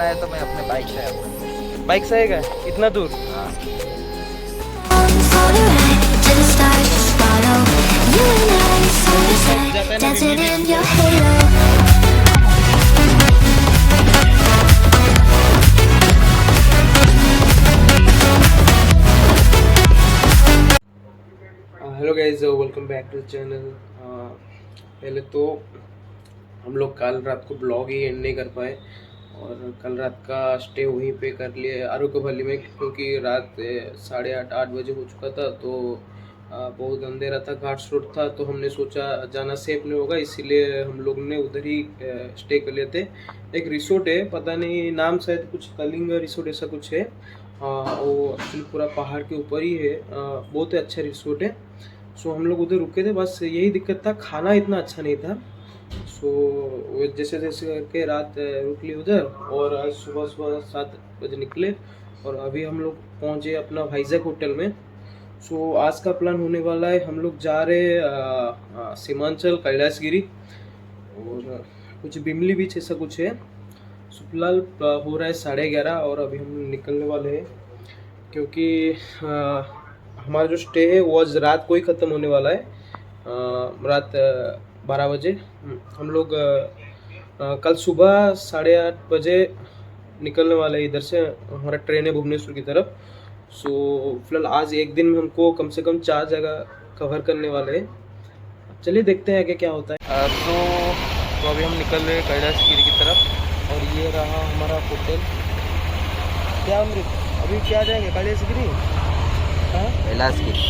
है तो मैं अपने बाइक से आता। बाइक से आएगा इतना दूर? हाँ। Hello guys, welcome back to channel. पहले तो हम लोग कल रात को ब्लॉग ही एंड नहीं कर पाए और कल रात का स्टे वहीं पे कर लिए आरोग्य वैली में, क्योंकि रात 8:30 बजे हो चुका था। तो बहुत अंधेरा था, घाट रोड था, तो हमने सोचा जाना सेफ नहीं होगा, इसीलिए हम लोग ने उधर ही स्टे कर लिए थे। एक रिसोर्ट है, पता नहीं नाम, शायद कुछ कलिंग रिसोर्ट ऐसा कुछ है। वो एक्चुअली पूरा पहाड़ के ऊपर ही है। बहुत ही अच्छा रिसोर्ट है। सो हम लोग उधर रुके थे, बस यही दिक्कत था, खाना इतना अच्छा नहीं था। सो जैसे जैसे करके रात रुक ली उधर और आज सुबह 7 बजे निकले और अभी हम लोग पहुँचे अपना वाइजैक होटल में। सो आज का प्लान होने वाला है, हम लोग जा रहे सीमांचल कैलाशगिरी और कुछ बिमली बीच ऐसा कुछ है। सो फिलहाल हो रहा है 11:30 और अभी हम निकलने वाले हैं, क्योंकि हमारा जो स्टे है वो आज रात को ही ख़त्म होने वाला है। रात 12 बजे हम लोग कल सुबह 8:30 बजे निकलने वाले हैं इधर से। हमारा ट्रेन है भुवनेश्वर की तरफ। सो फिलहाल आज एक दिन में हमको कम से कम 4 जगह कवर करने वाले हैं। चलिए देखते हैं आगे क्या होता है। तो अभी हम निकल रहे हैं कैलाशगिरी की तरफ और ये रहा हमारा होटल। क्या अमृत, अभी क्या जाएंगे कैलाशगिरी? हाँ, कैलाशगिरी।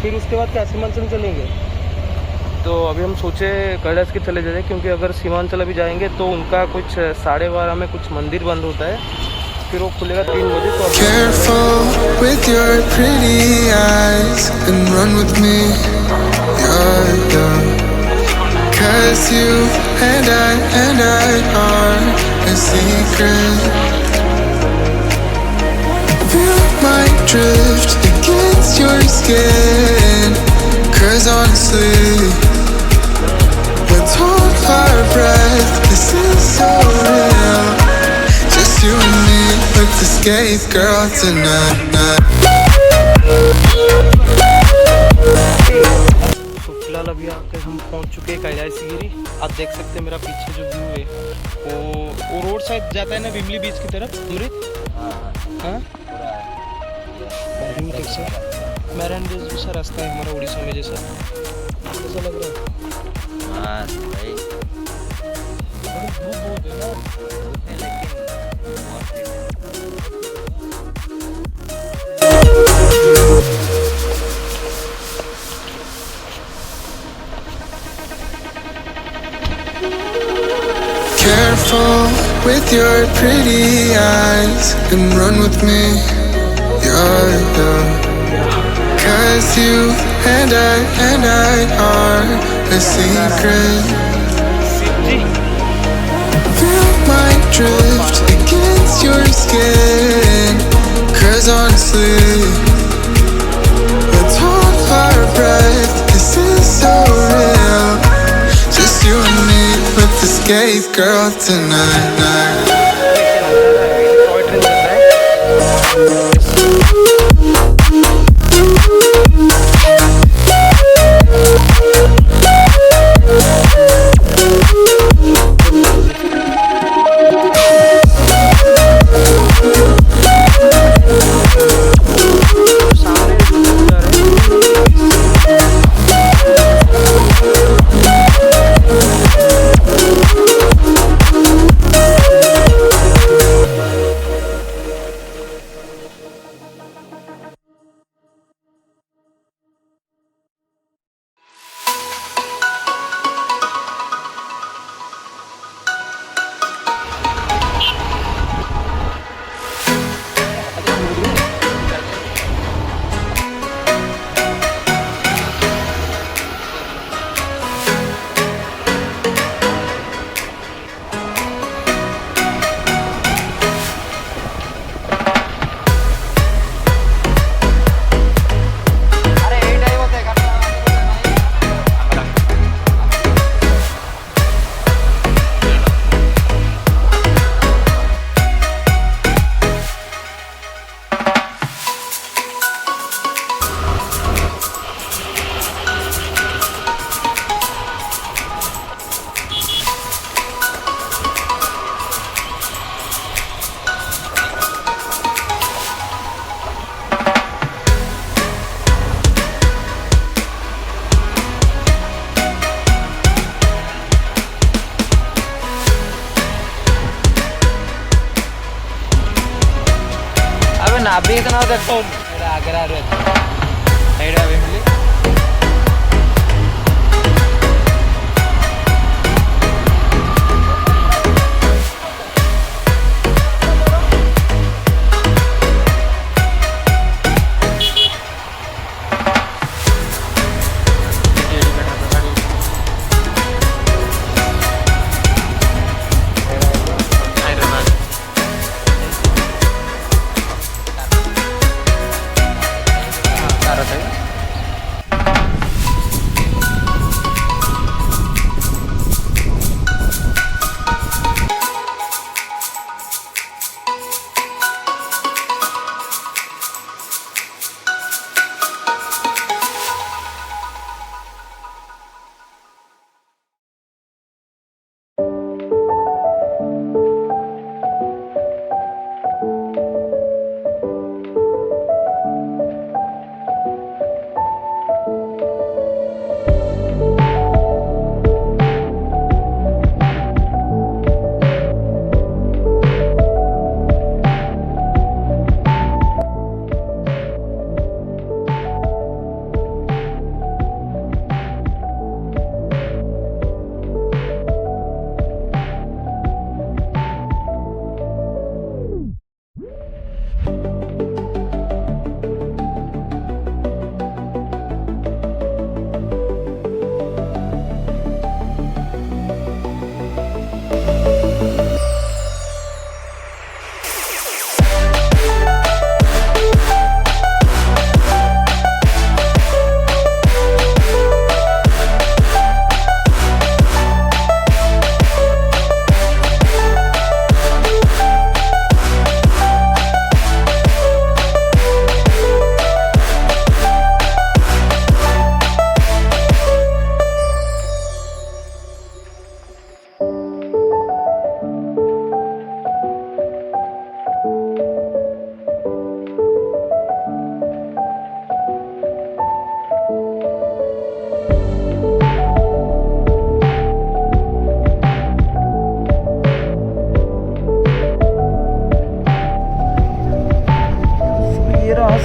फिर उसके बाद क्या सीमांचल चलेंगे? तो अभी हम सोचे कैलाशगिरी चले जाए, क्योंकि अगर सीमांचल अभी जाएंगे तो उनका कुछ 12:30 में कुछ मंदिर बंद होता है, फिर वो खुलेगा 3 बजे। तो Careful with your pretty eyes and run with me, yeah. 'Cause you and I are a secret. Feel my drift against your skin. 'Cause honestly, let's hold our breath. This is so real. Just you and me, let's escape, girl, tonight. तो फिलहाल अभी आके हम पहुंच चुके हैं कैलाशगिरी। आप देख सकते हैं मेरा पीछे जो व्यू है, वो रोड साइड जाता है ना बिमली बीच की तरफ। अमृत, हाँ, मैरन जैसा रास्ता है हमारा उड़ीसा में जैसा। कैसा लग रहा है? हाँ भाई, धूप बहुत है ना, Careful with your pretty eyes and run with me, yeah. 'Cause you and I are a secret. Feel my drift against your skin. 'Cause honestly, let's hold our breath. This is so real. Just you and me, let's escape, girl, tonight. ना अभी इतना उधर तो मेरा आगे आ रहा है side अभी मिली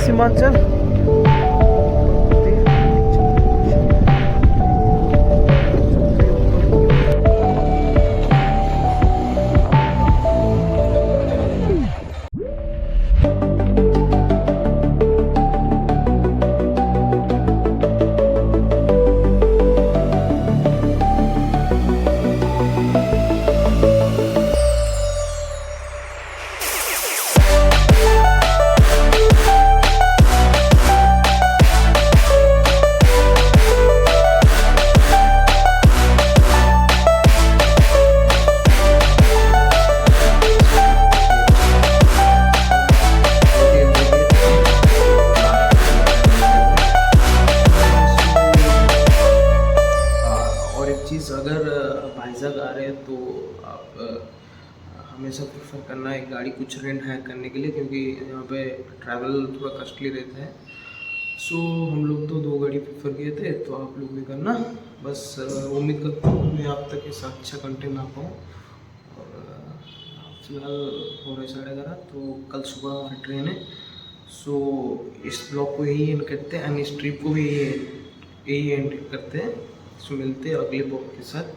सीमांचल अगर भाईजाग आ रहे हैं तो आप हमेशा प्रेफर करना है गाड़ी कुछ रेंट हायर करने के लिए, क्योंकि यहाँ पे ट्रैवल थोड़ा कॉस्टली रहता है। सो हम लोग तो 2 गाड़ी प्रेफर किए थे, तो आप लोग भी करना। बस उम्मीद करता हूँ मैं आप तक ऐसा अच्छा कंटेंट ला पाऊँ। और फिलहाल हो रहे 11:30, तो कल सुबह ट्रेन है। सो इस ब्लॉग को यही एंड करते हैं, एंड इस ट्रिप को भी यही एंड करते हैं। सो मिलते हैं अगले ब्लॉग के साथ,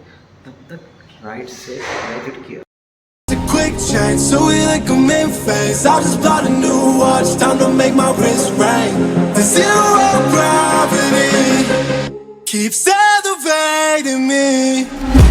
तब तक राइड से राइड किया। Quick change, so we like a main face. I'll just buy a new watch, time to make my wrist ring. The zero gravity keeps elevating me.